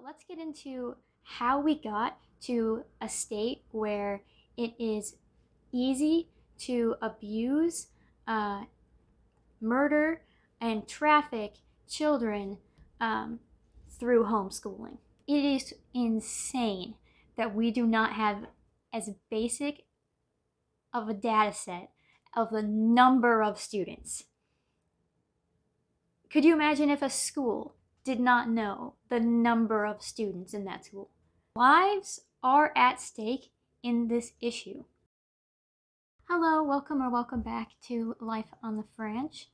let's get into how we got to a state where it is easy to abuse, uh, murder, and traffic children um, through homeschooling. It is insane that we do not have as basic of a data set of the number of students. Could you imagine if a school did not know the number of students in that school? Lives are at stake in this issue. Hello, welcome back to Life on the French.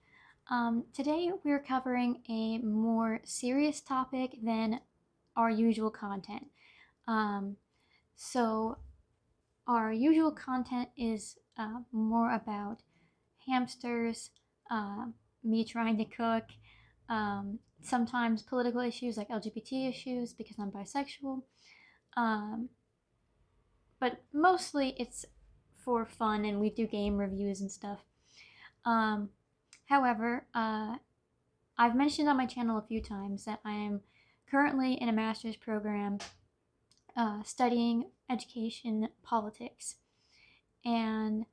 Today we're covering a more serious topic than our usual content. So our usual content is more about hamsters, me trying to cook, sometimes political issues like LGBT issues because I'm bisexual. But mostly it's for fun and we do game reviews and stuff. However, I've mentioned on my channel a few times that I am currently in a master's program studying education politics. And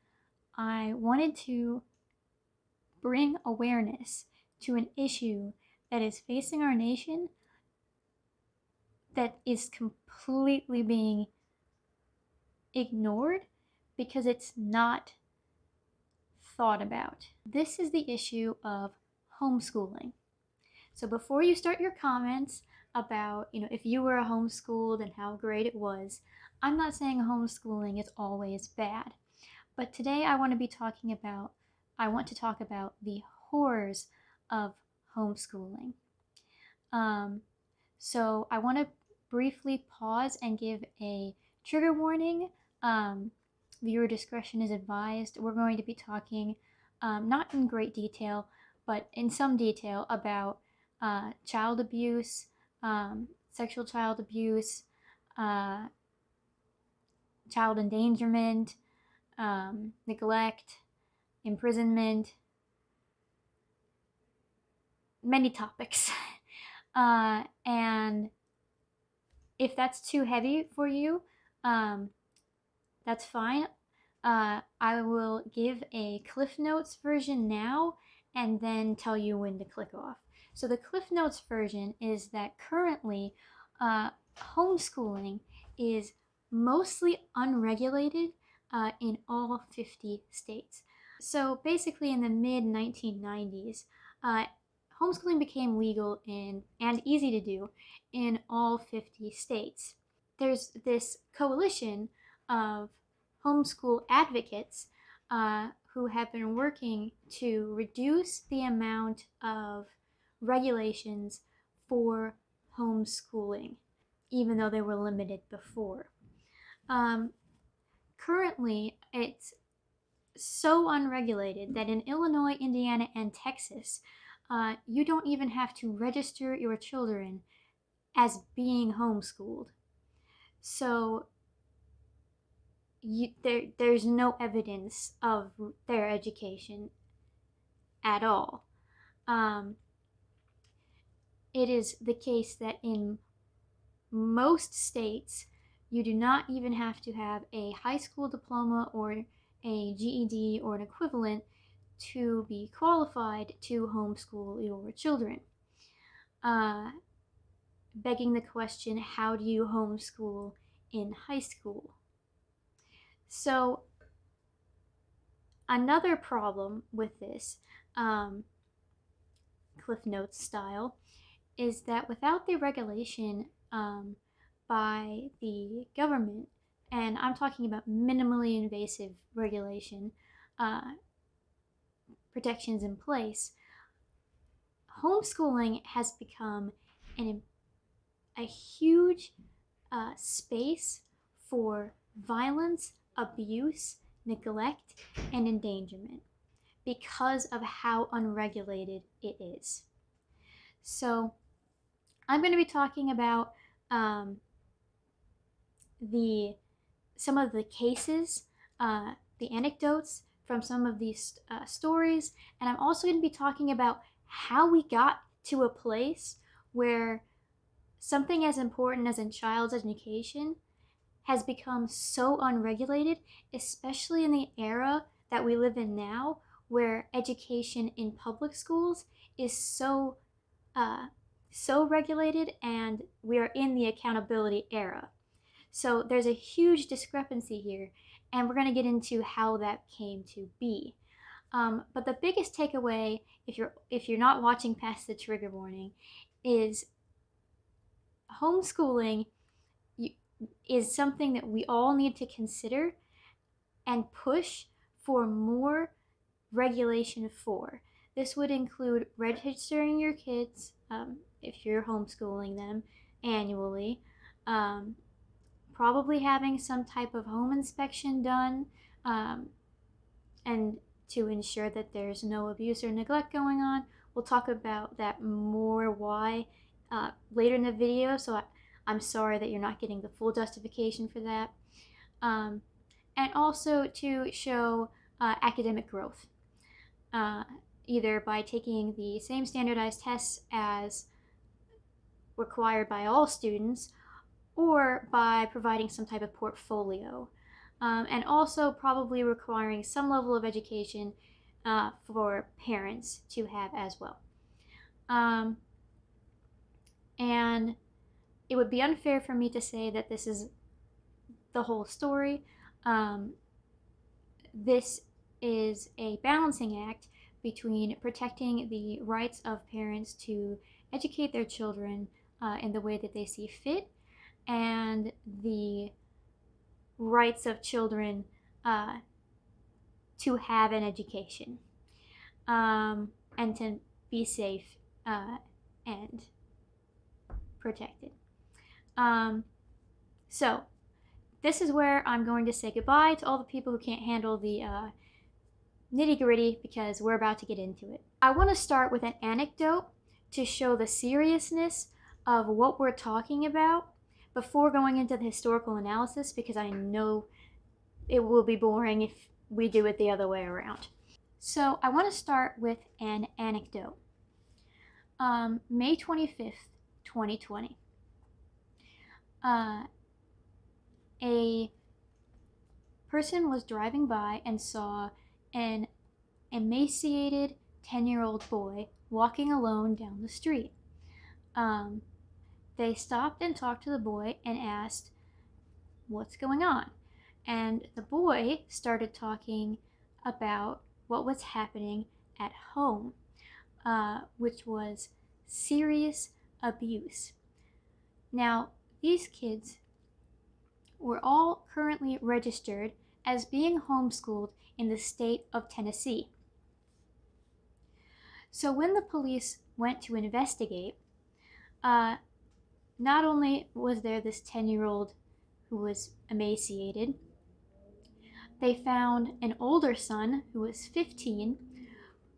I wanted to bring awareness to an issue that is facing our nation that is completely being ignored because it's not thought about. This is the issue of homeschooling. So before you start your comments about, if you were homeschooled and how great it was, I'm not saying homeschooling is always bad. But today I want to talk about the horrors of homeschooling. So I want to briefly pause and give a trigger warning. Viewer discretion is advised. We're going to be talking, not in great detail, but in some detail about child abuse, sexual child abuse, child endangerment, neglect, imprisonment, many topics. And if that's too heavy for you, that's fine. I will give a Cliff Notes version now and then tell you when to click off. So the Cliff Notes version is that currently homeschooling is mostly unregulated in all 50 states. So basically in the mid-1990s, homeschooling became legal and easy to do in all 50 states. There's this coalition of homeschool advocates who have been working to reduce the amount of regulations for homeschooling, even though they were limited before. Currently, it's so unregulated that in Illinois, Indiana, and Texas, you don't even have to register your children as being homeschooled. So there's no evidence of their education at all. It is the case that in most states, you do not even have to have a high school diploma or a GED or an equivalent to be qualified to homeschool your children. Begging the question, how do you homeschool in high school? So another problem with this Cliff Notes style is that without the regulation by the government, and I'm talking about minimally invasive regulation, protections in place, homeschooling has become a huge space for violence, abuse, neglect, and endangerment because of how unregulated it is. So I'm going to be talking about some of the cases, the anecdotes from some of these stories, and I'm also going to be talking about how we got to a place where something as important as a child's education has become so unregulated, especially in the era that we live in now, where education in public schools is uh, so regulated, and we are in the accountability era. So there's a huge discrepancy here, and we're going to get into how that came to be. But the biggest takeaway, if you're not watching past the trigger warning, is homeschooling is something that we all need to consider and push for more regulation for. This would include registering your kids, if you're homeschooling them, annually, um, probably having some type of home inspection done, um, and to ensure that there's no abuse or neglect going on. We'll talk about that more why later in the video, so I'm sorry that you're not getting the full justification for that. Um, and also to show academic growth, uh, either by taking the same standardized tests as required by all students, or by providing some type of portfolio, and also probably requiring some level of education for parents to have as well. And it would be unfair for me to say that this is the whole story. This is a balancing act between protecting the rights of parents to educate their children in the way that they see fit, and the rights of children to have an education, and to be safe and protected. So this is where I'm going to say goodbye to all the people who can't handle the nitty gritty, because we're about to get into it. I want to start with an anecdote to show the seriousness of what we're talking about before going into the historical analysis, because I know it will be boring if we do it the other way around. So I want to start with an anecdote. May 25th, 2020. A person was driving by and saw an emaciated 10-year-old boy walking alone down the street. They stopped and talked to the boy and asked, "What's going on?" And the boy started talking about what was happening at home, which was serious abuse. Now, these kids were all currently registered as being homeschooled in the state of Tennessee. So when the police went to investigate, not only was there this 10-year-old who was emaciated, they found an older son who was 15,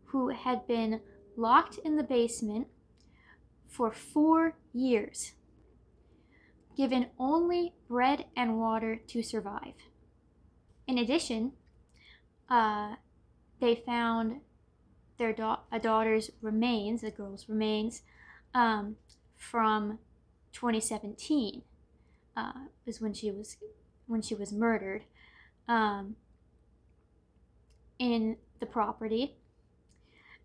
who had been locked in the basement for 4 years, given only bread and water to survive. In addition, they found a daughter's remains, a girl's remains, from 2017, is when she was murdered, in the property.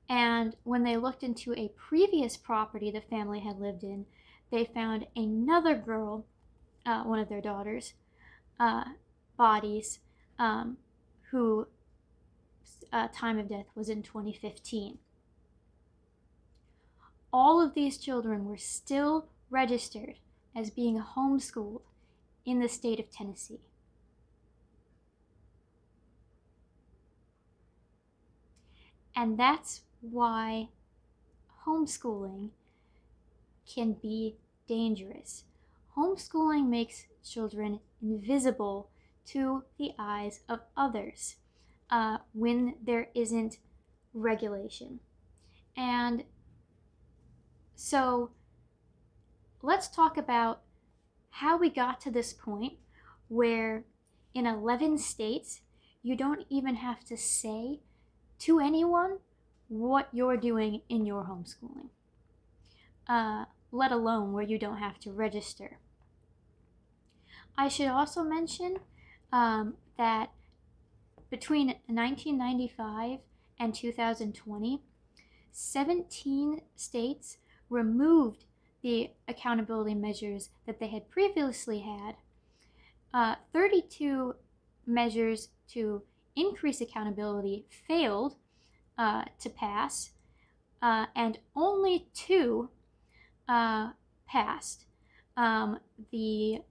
And when they looked into a previous property the family had lived in, they found another girl, one of their daughters' bodies, who time of death was in 2015. All of these children were still registered as being homeschooled in the state of Tennessee. And that's why homeschooling can be dangerous. Homeschooling makes children invisible to the eyes of others when there isn't regulation. And so let's talk about how we got to this point where in 11 states, you don't even have to say to anyone what you're doing in your homeschooling. let alone where you don't have to register. I should also mention that between 1995 and 2020, 17 states removed the accountability measures that they had previously had. 32 measures to increase accountability failed to pass, and only 2 passed. The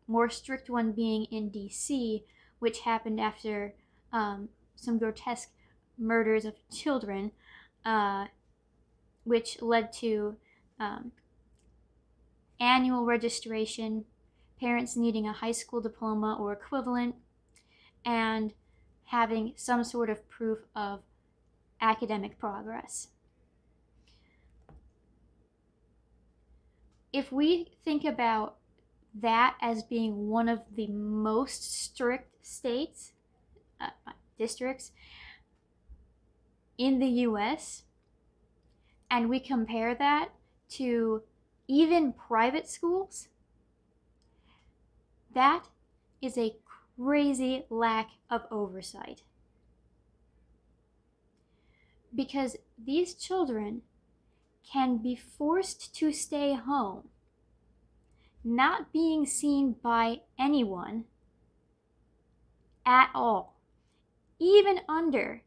more strict one being in DC, which happened after some grotesque murders of children, which led to annual registration, parents needing a high school diploma or equivalent, and having some sort of proof of academic progress. If we think about that as being one of the most strict states, districts in the US, and we compare that to even private schools, that is a crazy lack of oversight. Because these children can be forced to stay home, not being seen by anyone at all, even under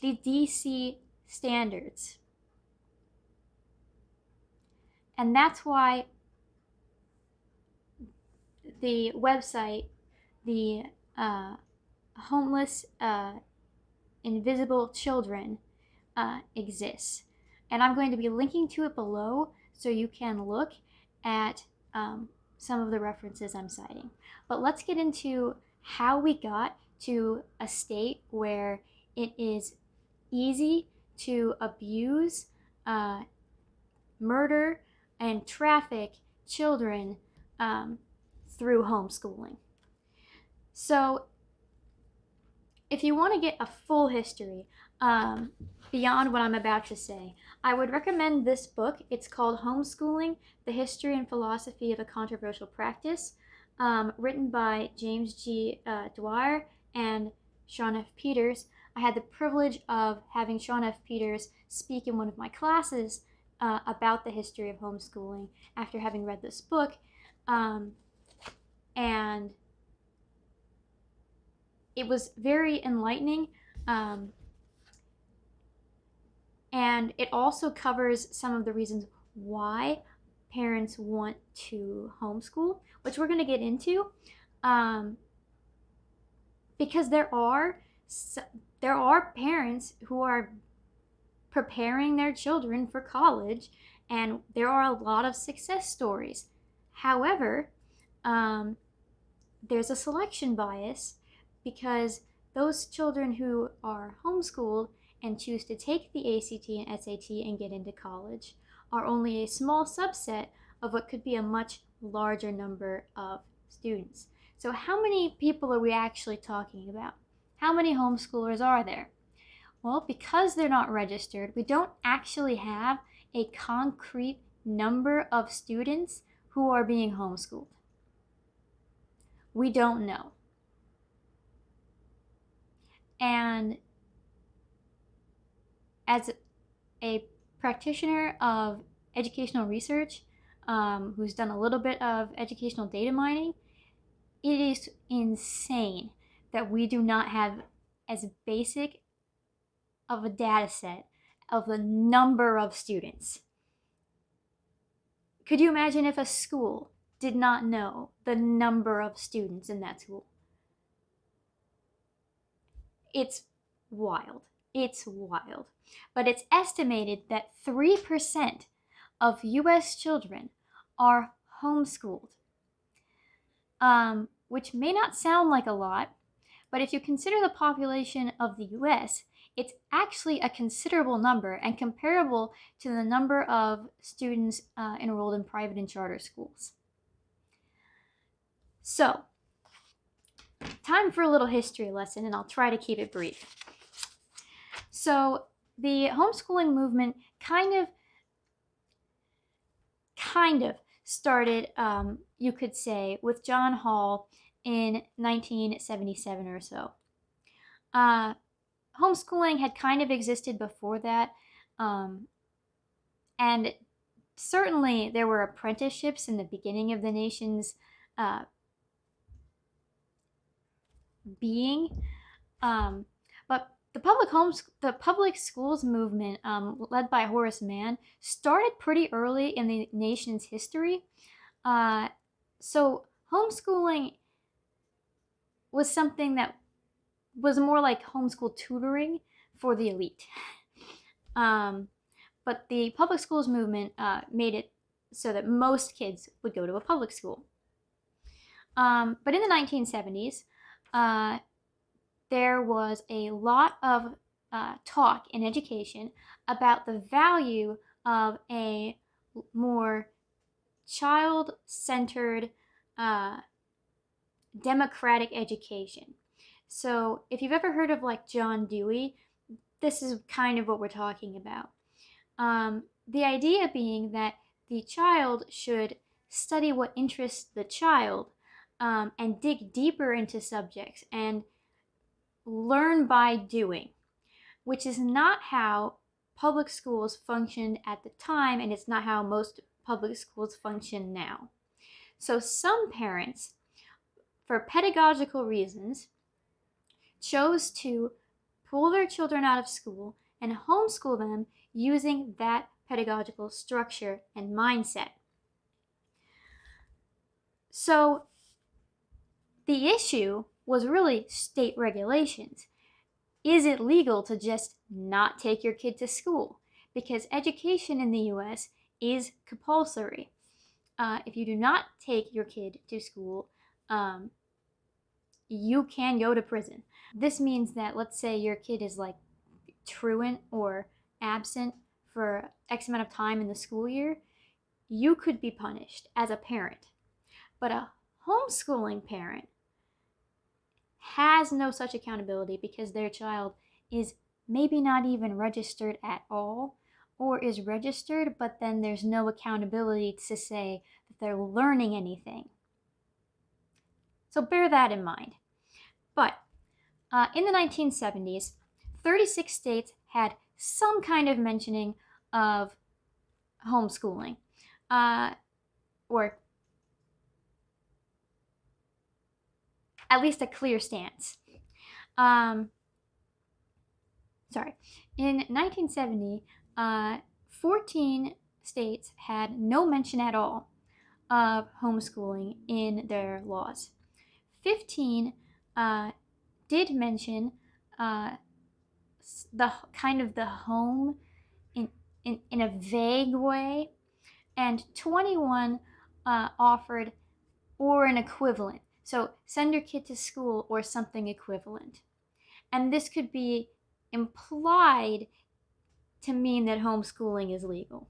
the DC standards. And that's why the website, the Homeless Invisible Children, exists. And I'm going to be linking to it below so you can look at some of the references I'm citing. But let's get into how we got to a state where it is easy to abuse, murder, and traffic children through homeschooling. So if you want to get a full history beyond what I'm about to say, I would recommend this book. It's called Homeschooling, The History and Philosophy of a Controversial Practice, written by James G. Dwyer and Shawn F. Peters. I had the privilege of having Shawn F. Peters speak in one of my classes about the history of homeschooling after having read this book. And it was very enlightening. And it also covers some of the reasons why parents want to homeschool, which we're going to get into. Because there are parents who are preparing their children for college, and there are a lot of success stories. However, there's a selection bias, because those children who are homeschooled and choose to take the ACT and SAT and get into college are only a small subset of what could be a much larger number of students. So how many people are we actually talking about? How many homeschoolers are there? Well, because they're not registered, we don't actually have a concrete number of students who are being homeschooled. We don't know. And as a practitioner of educational research, who's done a little bit of educational data mining, it is insane that we do not have as basic of a data set of the number of students. Could you imagine if a school did not know the number of students in that school? It's wild. It's wild. But it's estimated that 3% of US children are homeschooled, which may not sound like a lot, but if you consider the population of the US, it's actually a considerable number and comparable to the number of students enrolled in private and charter schools. So, time for a little history lesson, and I'll try to keep it brief. So, the homeschooling movement kind of kind of started, you could say, with John Hall in 1977 or so. Homeschooling had kind of existed before that, and certainly there were apprenticeships in the beginning of the nation's being. But the public schools movement, led by Horace Mann, started pretty early in the nation's history. So homeschooling was something that was more like homeschool tutoring for the elite. But the public schools movement made it so that most kids would go to a public school. But in the 1970s, there was a lot of talk in education about the value of a more child-centered, democratic education. So if you've ever heard of like John Dewey, this is kind of what we're talking about. The idea being that the child should study what interests the child, and dig deeper into subjects and learn by doing, which is not how public schools functioned at the time, and it's not how most public schools function now. So some parents, for pedagogical reasons, chose to pull their children out of school and homeschool them using that pedagogical structure and mindset. So the issue was really state regulations. Is it legal to just not take your kid to school? Because education in the US is compulsory. If you do not take your kid to school, you can go to prison. This means that, let's say your kid is like truant or absent for X amount of time in the school year, you could be punished as a parent. But a homeschooling parent has no such accountability because their child is maybe not even registered at all, or is registered, but then there's no accountability to say that they're learning anything. So bear that in mind. But in the 1970s, 36 states had some kind of mentioning of homeschooling, or at least a clear stance. In 1970, 14 states had no mention at all of homeschooling in their laws. 15 did mention the kind of the home in a vague way, and 21 offered or an equivalent. So send your kid to school or something equivalent. And this could be implied to mean that homeschooling is legal.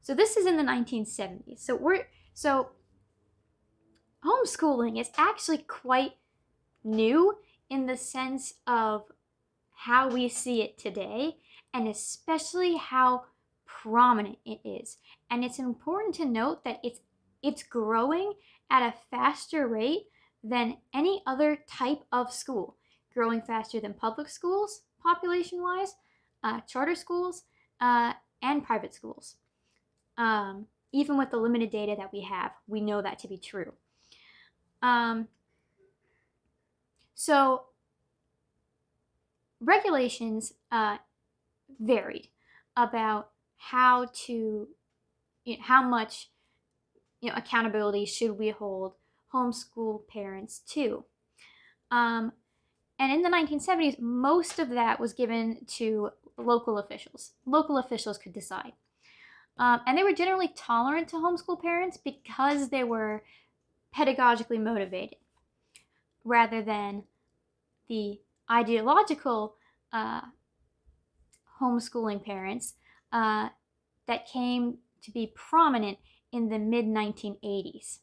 So this is in the 1970s. So homeschooling is actually quite new in the sense of how we see it today, and especially how prominent it is. And it's important to note that it's growing at a faster rate than any other type of school, growing faster than public schools, population-wise, charter schools, and private schools. Even with the limited data that we have, we know that to be true. So regulations varied about how much accountability should we hold homeschool parents to. And in the 1970s, most of that was given to local officials. Local officials could decide. And they were generally tolerant to homeschool parents because they were pedagogically motivated, rather than the ideological homeschooling parents that came to be prominent in the mid-1980s.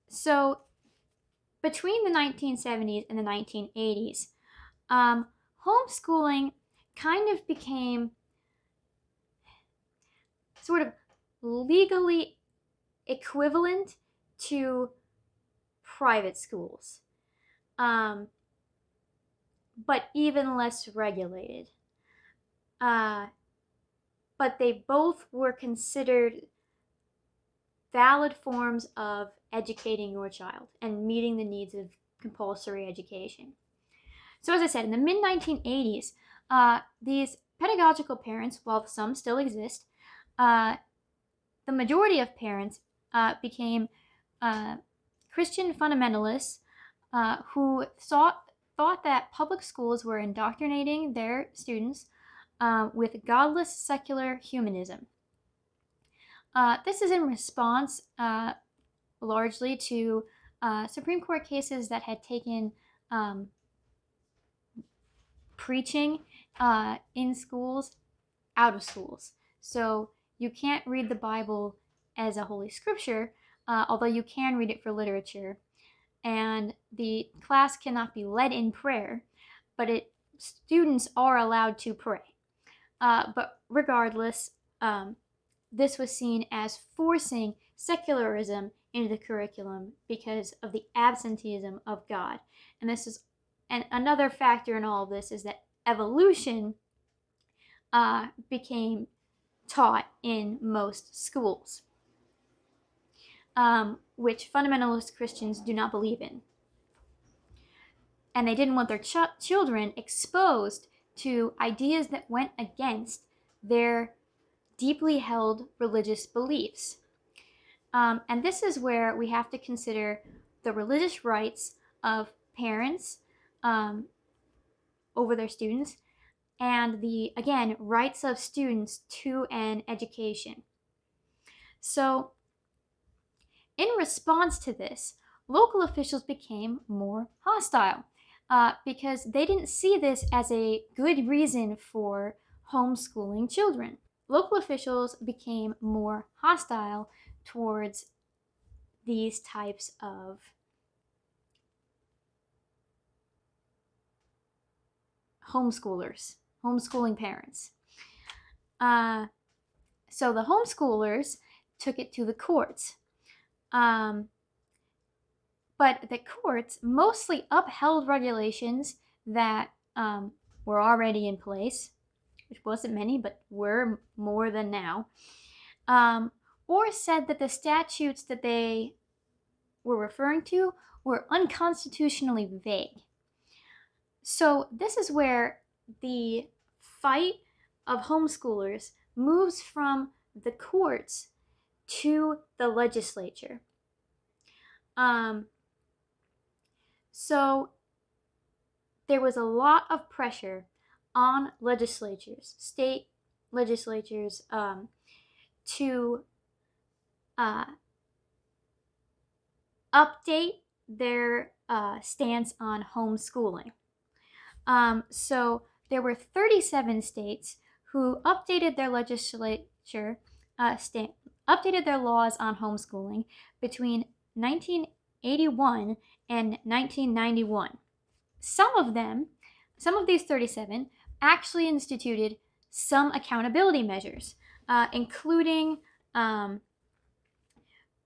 So between the 1970s and the 1980s, homeschooling kind of became sort of legally equivalent to private schools, but even less regulated. But they both were considered valid forms of educating your child and meeting the needs of compulsory education. So as I said, in the mid-1980s, these pedagogical parents, while some still exist, the majority of parents became Christian fundamentalists who thought that public schools were indoctrinating their students with godless secular humanism. This is in response largely to Supreme Court cases that had taken preaching in schools out of schools. So you can't read the Bible as a holy scripture, although you can read it for literature. And the class cannot be led in prayer, but students are allowed to pray. But regardless, this was seen as forcing secularism into the curriculum because of the absenteeism of God. And another factor in all of this is that evolution became taught in most schools, which fundamentalist Christians do not believe in. And they didn't want their children exposed to ideas that went against their deeply held religious beliefs. And this is where we have to consider the religious rights of parents over their students, and the, again, rights of students to an education. So, in response to this, local officials became more hostile because they didn't see this as a good reason for homeschooling children. Local officials became more hostile towards these types of homeschooling parents. So the homeschoolers took it to the courts. But the courts mostly upheld regulations that were already in place, which wasn't many, but were more than now, or said that the statutes that they were referring to were unconstitutionally vague. So this is where the fight of homeschoolers moves from the courts to the legislature. So there was a lot of pressure on legislatures, state legislatures, to update their stance on homeschooling. So there were 37 states who updated their legislature, updated their laws on homeschooling between 1981 and 1991. Some of these 37 actually instituted some accountability measures, including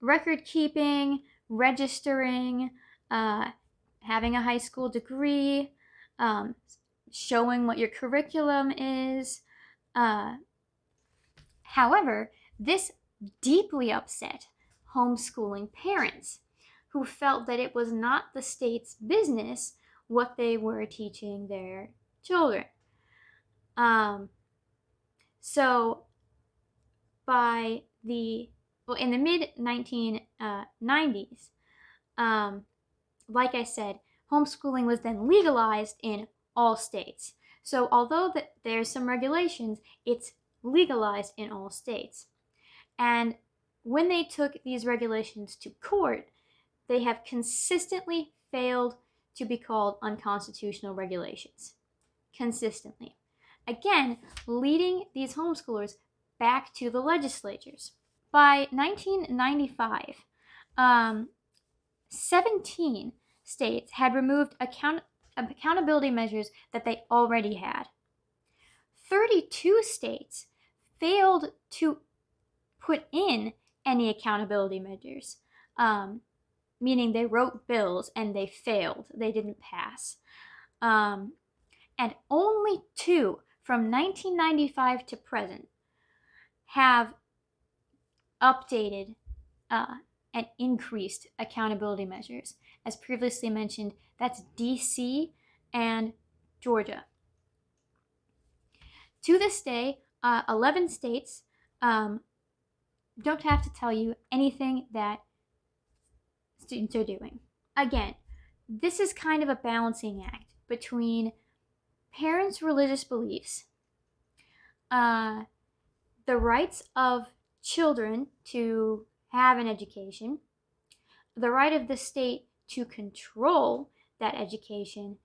record keeping, registering, having a high school degree, showing what your curriculum is. However, this deeply upset homeschooling parents who felt that it was not the state's business what they were teaching their children. So in the mid-1990s, like I said, homeschooling was then legalized in all states. So although there's some regulations, it's legalized in all states. And when they took these regulations to court, they have consistently failed to be called unconstitutional regulations. Consistently. Again, leading these homeschoolers back to the legislatures. By 1995, 17 states had removed accountability measures that they already had. 32 states failed to put in any accountability measures, meaning they wrote bills and they failed, they didn't pass. And only 2 from 1995 to present have updated and increased accountability measures. As previously mentioned, that's DC and Georgia. To this day, 11 states don't have to tell you anything that students are doing. Again, this is kind of a balancing act between parents' religious beliefs, the rights of children to have an education, the right of the state to control that education,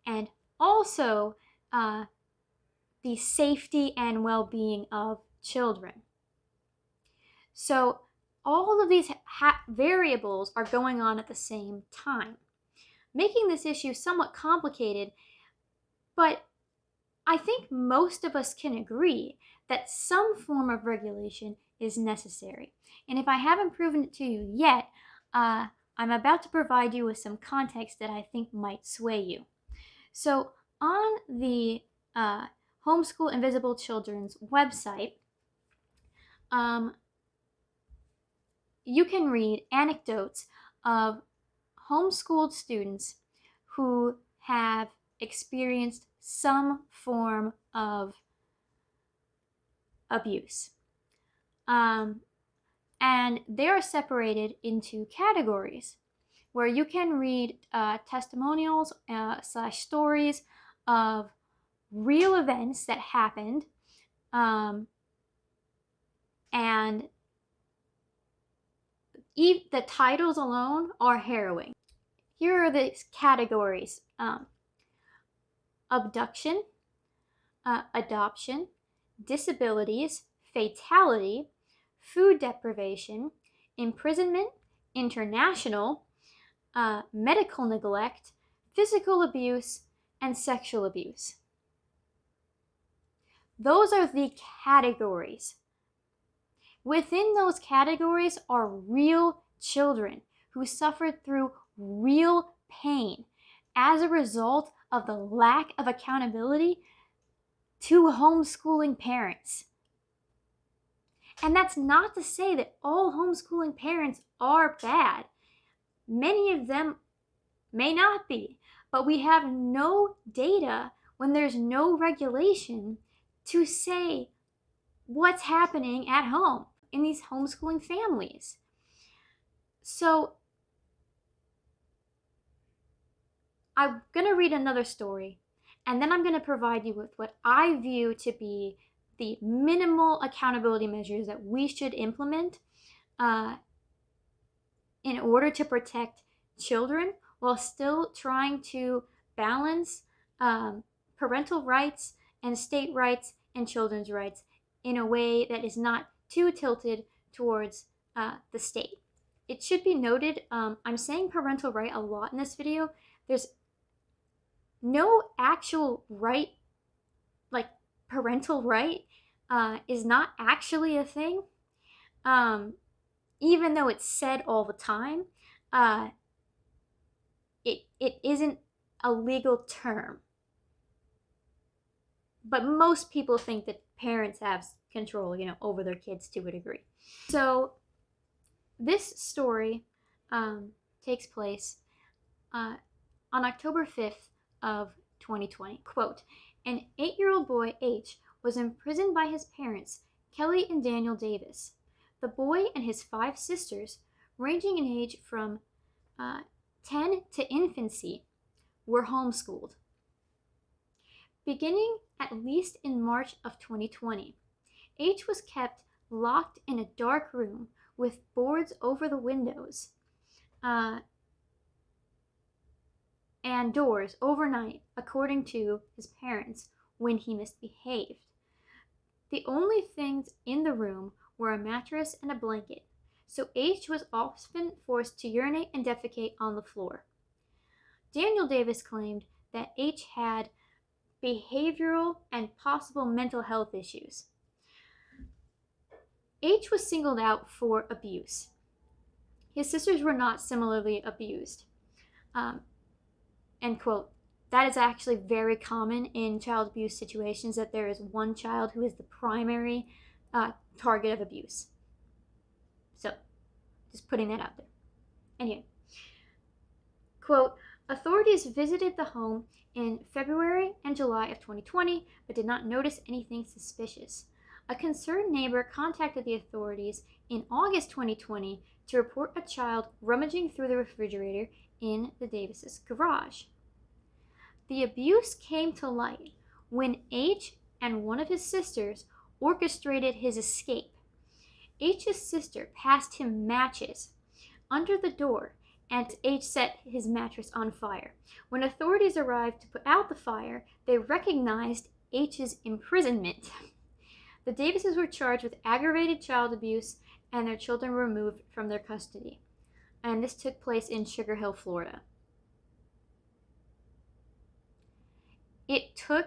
and also the safety and well-being of children. So all of these variables are going on at the same time, making this issue somewhat complicated, but I think most of us can agree that some form of regulation is necessary. And if I haven't proven it to you yet, I'm about to provide you with some context that I think might sway you. So on the Homeschool Invisible Children's website, you can read anecdotes of homeschooled students who have experienced some form of abuse. And they are separated into categories where you can read testimonials / stories of real events that happened, and the titles alone are harrowing. Here are the categories: abduction, adoption, disabilities, fatality, food deprivation, imprisonment, international, medical neglect, physical abuse, and sexual abuse. Those are the categories. Within those categories are real children who suffered through real pain as a result of the lack of accountability to homeschooling parents. And that's not to say that all homeschooling parents are bad. Many of them may not be, but we have no data when there's no regulation to say what's happening at home in these homeschooling families. So I'm going to read another story, and then I'm going to provide you with what I view to be the minimal accountability measures that we should implement in order to protect children while still trying to balance parental rights and state rights and children's rights in a way that is not too tilted towards the state. It should be noted, I'm saying parental right a lot in this video. There's no actual right, like parental right is not actually a thing. Even though it's said all the time, it isn't a legal term. But most people think that parents have control, over their kids to a degree. So this story takes place on October 5th of 2020. Quote, an 8-year-old boy, H, was imprisoned by his parents, Kelly and Daniel Davis. The boy and his 5 sisters, ranging in age from 10 to infancy, were homeschooled. Beginning at least in March of 2020, H was kept locked in a dark room with boards over the windows and doors overnight, according to his parents, when he misbehaved. The only things in the room were a mattress and a blanket, so H was often forced to urinate and defecate on the floor. Daniel Davis claimed that H had behavioral and possible mental health issues. H was singled out for abuse. His sisters were not similarly abused. End quote. That is actually very common in child abuse situations, that there is one child who is the primary target of abuse. So, just putting that out there. Anyway, quote, authorities visited the home in February and July of 2020, but did not notice anything suspicious. A concerned neighbor contacted the authorities in August 2020 to report a child rummaging through the refrigerator in the Davises' garage. The abuse came to light when H and one of his sisters orchestrated his escape. H's sister passed him matches under the door, and H set his mattress on fire. When authorities arrived to put out the fire, they recognized H's imprisonment. The Davises were charged with aggravated child abuse, and their children were removed from their custody. And this took place in Sugar Hill, Florida. It took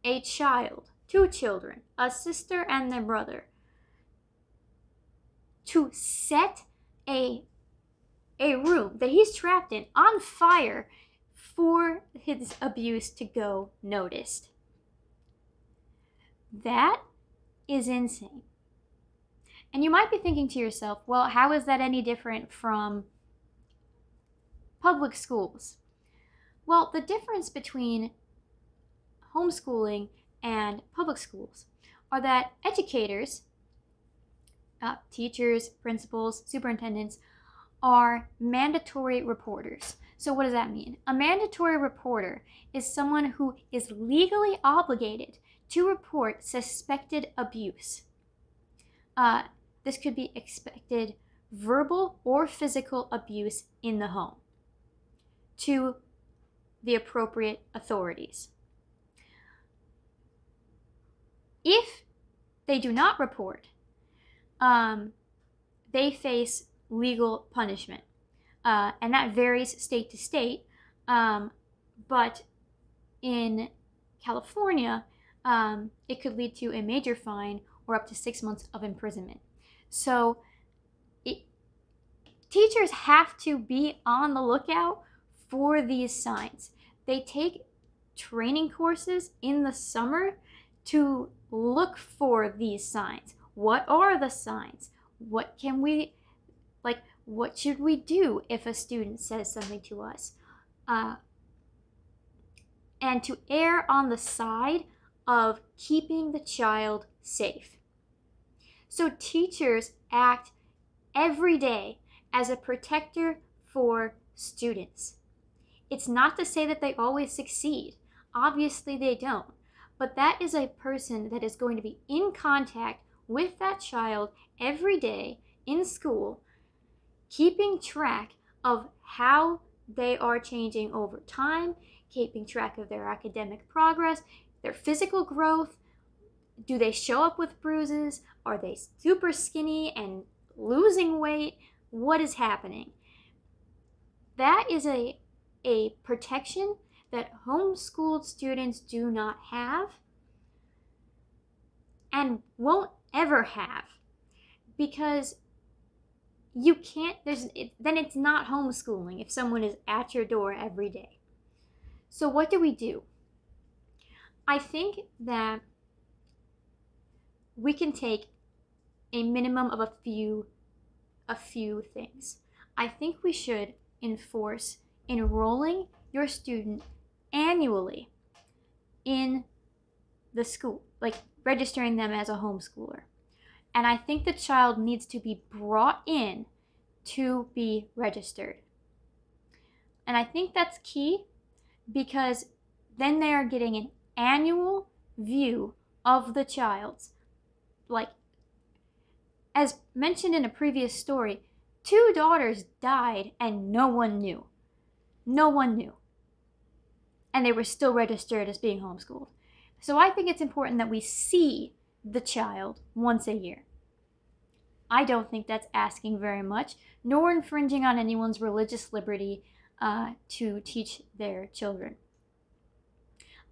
a child, 2 children, a sister and their brother, to set a room that he's trapped in on fire for his abuse to go noticed. That is insane. And you might be thinking to yourself, well, how is that any different from public schools? Well, the difference between homeschooling and public schools are that educators, teachers, principals, superintendents, are mandatory reporters. So what does that mean? A mandatory reporter is someone who is legally obligated to report suspected abuse. This could be expected verbal or physical abuse in the home to the appropriate authorities. If they do not report, they face legal punishment. And that varies state to state. But in California, it could lead to a major fine or up to 6 months of imprisonment. So teachers have to be on the lookout for these signs. They take training courses in the summer to look for these signs. What are the signs? What should we do if a student says something to us? And to err on the side of keeping the child safe. So teachers act every day as a protector for students. It's not to say that they always succeed. Obviously they don't. But that is a person that is going to be in contact with that child every day in school, keeping track of how they are changing over time, keeping track of their academic progress, their physical growth. Do they show up with bruises? Are they super skinny and losing weight? What is happening? That is a protection that homeschooled students do not have and won't ever have, because you can't, then it's not homeschooling if someone is at your door every day. So what do we do? I think that we can take a minimum of a few things. I think we should enforce enrolling your student annually in the school, like registering them as a homeschooler. And I think the child needs to be brought in to be registered. And I think that's key, because then they are getting an annual view of the child's. Like, as mentioned in a previous story, 2 daughters died and no one knew. No one knew. And they were still registered as being homeschooled. So I think it's important that we see the child once a year. I don't think that's asking very much, nor infringing on anyone's religious liberty to teach their children.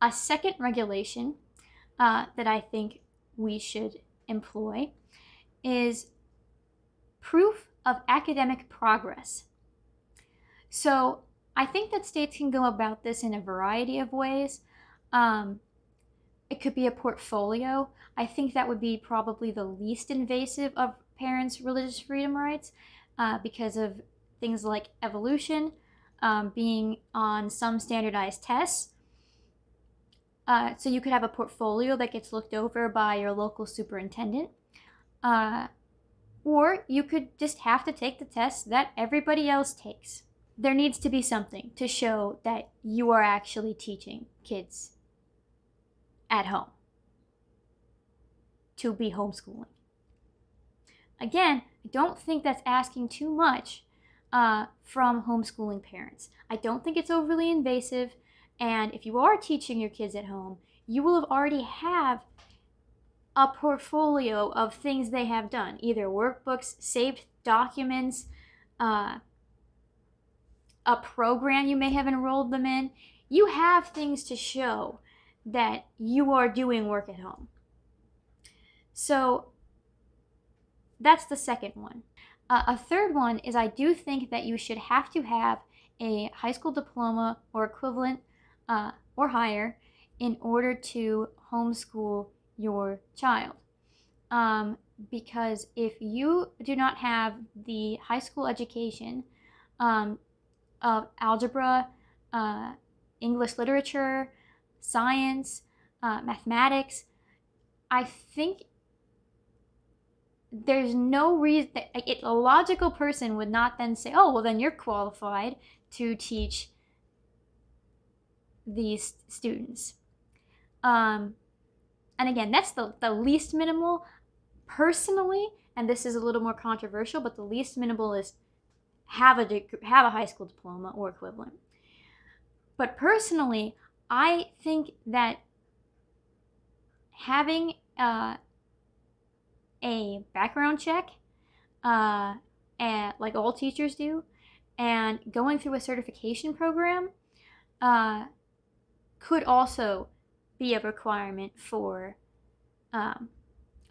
A second regulation that I think we should employ is proof of academic progress. So I think that states can go about this in a variety of ways. It could be a portfolio. I think that would be probably the least invasive of parents' religious freedom rights because of things like evolution, being on some standardized tests. So you could have a portfolio that gets looked over by your local superintendent. Or you could just have to take the tests that everybody else takes. There needs to be something to show that you are actually teaching kids at home to be homeschooling. Again, I don't think that's asking too much from homeschooling parents. I don't think it's overly invasive, and if you are teaching your kids at home, you will have already have a portfolio of things they have done, either workbooks, saved documents, a program you may have enrolled them in. You have things to show that you are doing work at home. So that's the second one. A third one is I do think that you should have to have a high school diploma or equivalent or higher in order to homeschool your child. Because if you do not have the high school education of algebra, English literature, science, mathematics, I think there's no reason that a logical person would not then say, oh, well, then you're qualified to teach these students. And again, that's the least minimal. Personally, and this is a little more controversial, but the least minimal is have a high school diploma or equivalent. But personally, I think that having a background check, like all teachers do, and going through a certification program could also be a requirement for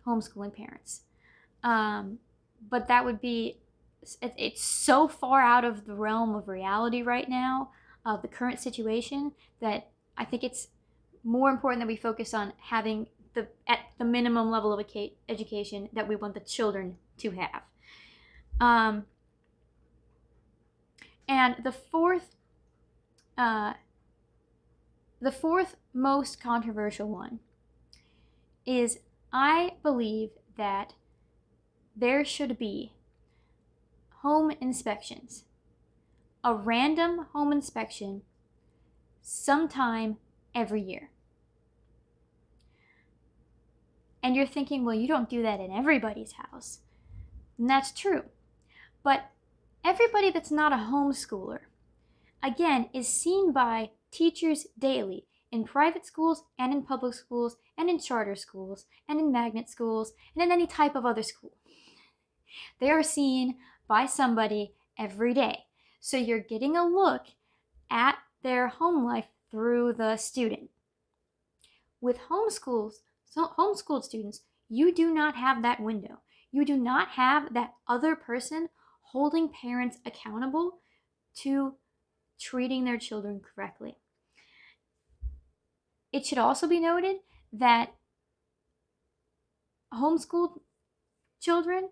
homeschooling parents. But that would be, it's so far out of the realm of reality right now, of the current situation, that I think it's more important that we focus on having at the minimum level of education that we want the children to have. And the fourth most controversial one is I believe that there should be home inspections, a random home inspection sometime every year. And you're thinking, well, you don't do that in everybody's house. And that's true. But everybody that's not a homeschooler, again, is seen by teachers daily in private schools and in public schools and in charter schools and in magnet schools and in any type of other school. They are seen by somebody every day. So you're getting a look at their home life through the student. With homeschooled students, you do not have that window. You do not have that other person holding parents accountable to treating their children correctly. It should also be noted that homeschooled children,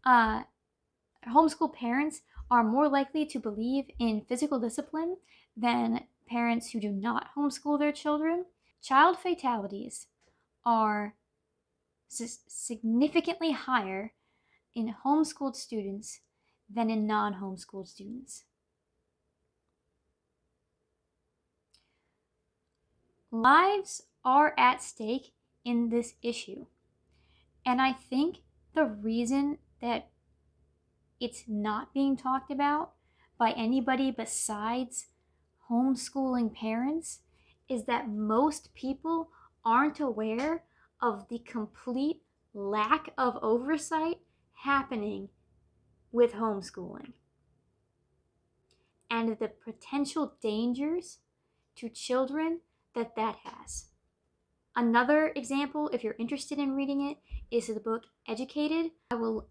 homeschool parents are more likely to believe in physical discipline than parents who do not homeschool their children. Child fatalities are significantly higher in homeschooled students than in non-homeschooled students. Lives are at stake in this issue. And I think the reason that it's not being talked about by anybody besides homeschooling parents is that most people aren't aware of the complete lack of oversight happening with homeschooling and the potential dangers to children that has. Another example, if you're interested in reading it, is the book Educated. I will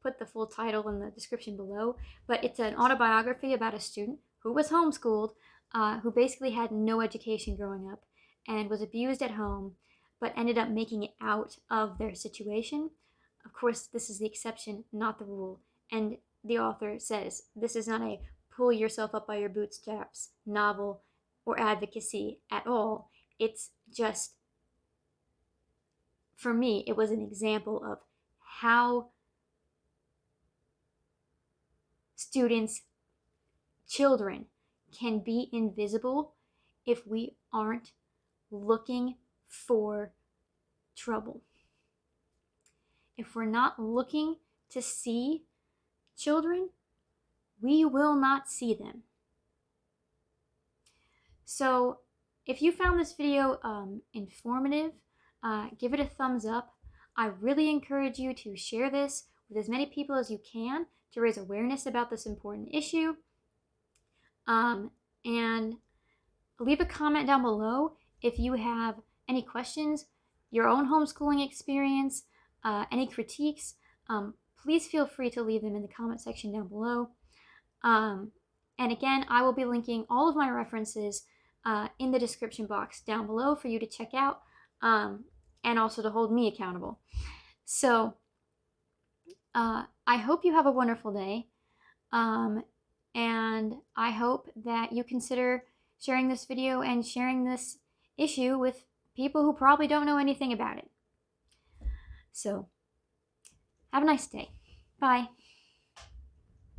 put the full title in the description below, but it's an autobiography about a student who was homeschooled, who basically had no education growing up and was abused at home, but ended up making it out of their situation. Of course, this is the exception, not the rule. And the author says this is not a pull yourself up by your bootstraps novel or advocacy at all. It's just, for me, it was an example of how students, children, can be invisible if we aren't looking for trouble. If we're not looking to see children, we will not see them. So if you found this video informative, give it a thumbs up. I really encourage you to share this with as many people as you can to raise awareness about this important issue. And leave a comment down below if you have any questions, your own homeschooling experience, any critiques. Please feel free to leave them in the comment section down below. And again, I will be linking all of my references in the description box down below for you to check out, and also to hold me accountable. So I hope you have a wonderful day, and I hope that you consider sharing this video and sharing this issue with people who probably don't know anything about it. So have a nice day. Bye.